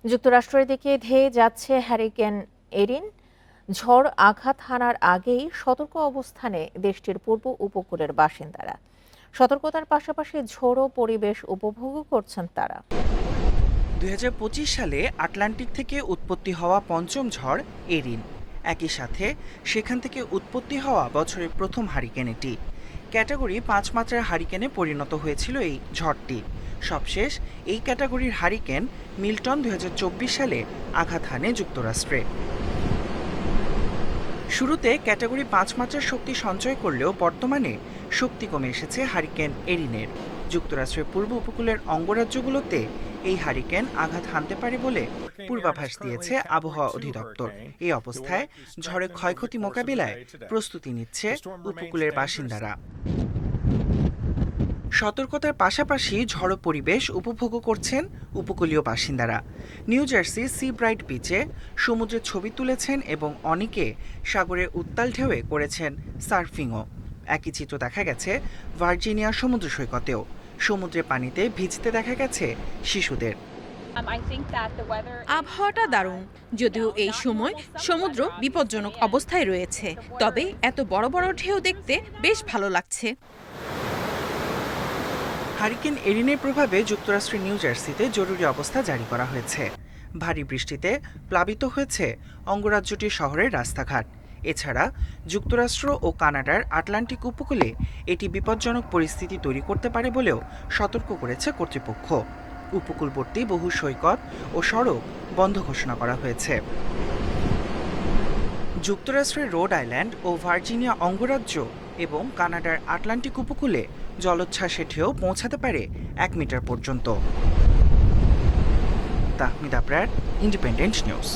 যুক্তরাষ্ট্রের দিকে ধেয়ে যাচ্ছে হ্যারিকেন এরিন। ঝড় আঘাত হানার আগেই সতর্ক অবস্থানে দেশটির পূর্ব উপকূলের বাসিন্দারা। সতর্কতার পাশাপাশি ঝোড়ো পরিবেশ উপভোগও করছেন তারা। ২০২৫ সালে আটলান্টিক থেকে উৎপত্তি হওয়া পঞ্চম ঝড় এরিন। একই সাথে সেখান থেকে উৎপত্তি হওয়া বছরের প্রথম হারিকেন এটি। ক্যাটাগরি ৫ মাত্রার হারিকেনে পরিণত হয়েছিল এই ঝড়টি। সবশেষ এই ক্যাটাগরির হারিকেন মিল্টন ২০২৪ সালে আঘাত হানে যুক্তরাষ্ট্রে। শুরুতে ক্যাটাগরি ৫ মাত্রার শক্তি সঞ্চয় করলেও বর্তমানে শক্তি কমে এসেছে হারিকেন এরিনের। যুক্তরাষ্ট্রের পূর্ব উপকূলের অঙ্গরাজ্যগুলোতে এই হারিকেন আঘাত হানতে পারে বলে পূর্বাভাস দিয়েছে আবহাওয়া অধিদপ্তর। এই অবস্থায় ঝড়ে ক্ষয়ক্ষতি মোকাবিলায় প্রস্তুতি নিচ্ছে উপকূলের বাসিন্দারা। সতর্কতার পাশাপাশি ঝড়ো পরিবেশ উপভোগও করছেন উপকূলীয় বাসিন্দারা। নিউ জার্সি সি ব্রাইট বিচে সমুদ্রের ছবি তুলেছেন এবং অনেকে সাগরের উত্তাল ঢেউয়ে করেছেন সার্ফিংও। একই চিত্র দেখা গেছে ভার্জিনিয়া সমুদ্র সৈকতেও। সমুদ্রের পানিতে ভিজতে দেখা গেছে শিশুদের। আবহাওয়াটা দারুণ, যদিও এই সময় সমুদ্র বিপজ্জনক অবস্থায় রয়েছে, তবে এত বড় বড় ঢেউ দেখতে বেশ ভালো লাগছে। হারিকেন এরিনের প্রভাবে যুক্তরাষ্ট্রের নিউ জার্সিতে জরুরি অবস্থা জারি করা হয়েছে। ভারী বৃষ্টিতে প্লাবিত হয়েছে অঙ্গরাজ্যটির শহরের রাস্তাঘাট। এছাড়া যুক্তরাষ্ট্র ও কানাডার আটলান্টিক উপকূলে এটি বিপজ্জনক পরিস্থিতি তৈরি করতে পারে বলেও সতর্ক করেছে কর্তৃপক্ষ। উপকূলবর্তী বহু সৈকত ও সড়ক বন্ধ ঘোষণা করা হয়েছে। যুক্তরাষ্ট্রের রোড আইল্যান্ড ও ভার্জিনিয়া অঙ্গরাজ্য এবং কানাডার আটলান্টিক উপকূলে জলোচ্ছ্বাসের ঢেউ পৌঁছাতে পারে ১ মিটার পর্যন্ত। Tahmid Abrar, independent news.